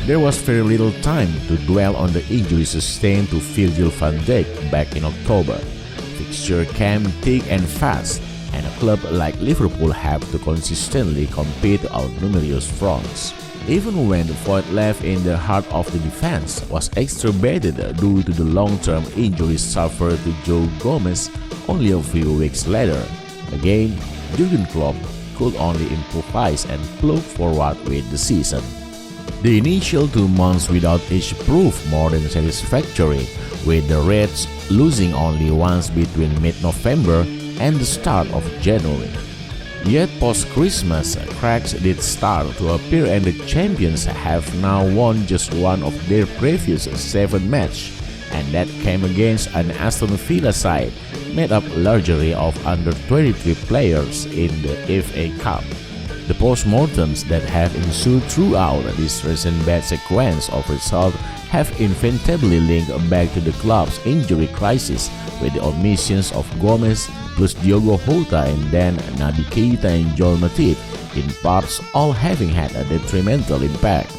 There was very little time to dwell on the injury sustained to Virgil van Dijk back in October. Fixture came thick and fast, and a club like Liverpool have to consistently compete on numerous fronts. Even when the void left in the heart of the defense was exacerbated due to the long-term injuries suffered to Joe Gomez only a few weeks later, again, Jurgen Klopp could only improvise and plug forward with the season. The initial 2 months without each proved more than satisfactory, with the Reds losing only once between mid-November and the start of January. Yet post-Christmas, cracks did start to appear and the champions have now won just one of their previous 7 matches, and that came against an Aston Villa side made up largely of under-23 players in the FA Cup. The post-mortems that have ensued throughout this recent bad sequence of results have inevitably linked back to the club's injury crisis, with the omissions of Gomez plus Diogo Jota and then Naby Keita and Joel Matip, in parts all having had a detrimental impact.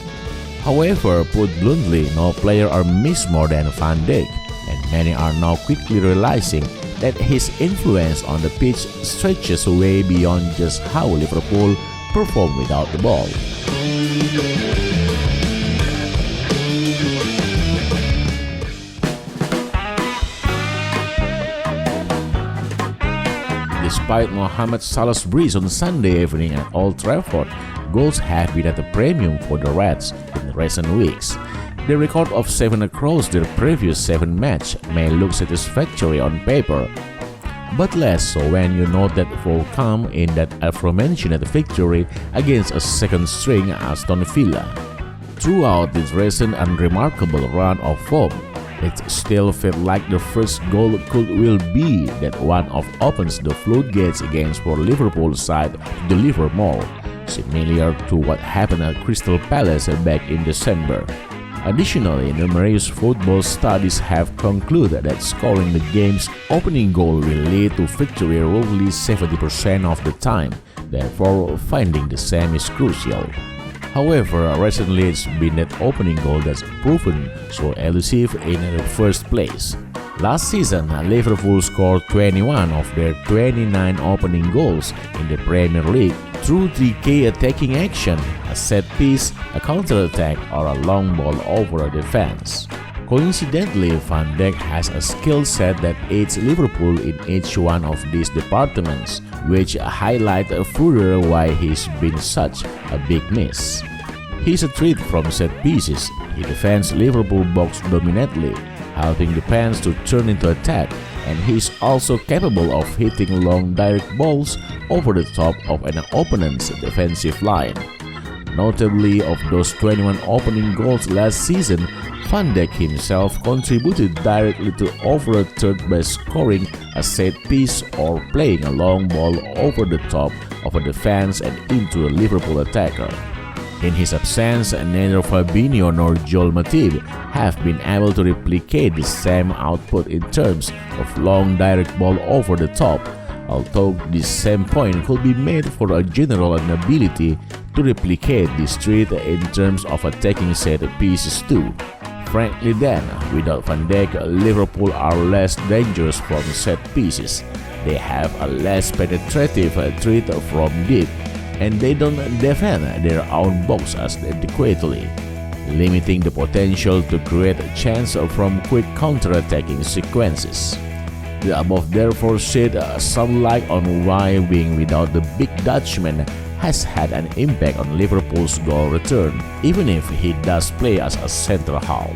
However, put bluntly, no player are missed more than Van Dijk, and many are now quickly realizing that his influence on the pitch stretches way beyond just how Liverpool perform without the ball. Despite Mohamed Salah's brace on Sunday evening at Old Trafford, goals have been at a premium for the Reds in recent weeks. The record of 7 across their previous 7 matches may look satisfactory on paper, but less so when you note that four come in that aforementioned victory against a second-string Aston Villa. Throughout this recent unremarkable run of form, it still felt like the first goal will be that one of opens the floodgates against for Liverpool side to deliver more, similar to what happened at Crystal Palace back in December. Additionally, numerous football studies have concluded that scoring the game's opening goal will lead to victory roughly 70% of the time, therefore finding the same is crucial. However, recently it's been that opening goal that's proven so elusive in the first place. Last season, Liverpool scored 21 of their 29 opening goals in the Premier League through 3 key attacking action, a set piece, a counter-attack, or a long ball over a defense. Coincidentally, Van Dijk has a skill set that aids Liverpool in each one of these departments, which highlight further why he's been such a big miss. He's a threat from set pieces. He defends Liverpool box dominantly, helping the fans to turn into attack, and he's also capable of hitting long direct balls over the top of an opponent's defensive line. Notably, of those 21 opening goals last season, Van Dijk himself contributed directly to over a third by scoring a set piece or playing a long ball over the top of a defense and into a Liverpool attacker. In his absence, neither Fabinho nor Joel Matip have been able to replicate the same output in terms of long direct ball over the top, although this same point could be made for a general inability to replicate this trait in terms of attacking set pieces too. Frankly then, without Van Dijk, Liverpool are less dangerous from set pieces. They have a less penetrative threat from deep, and they don't defend their own box as adequately, limiting the potential to create a chance from quick counter-attacking sequences. The above therefore shed some light on why being without the big Dutchman has had an impact on Liverpool's goal return, even if he does play as a centre half.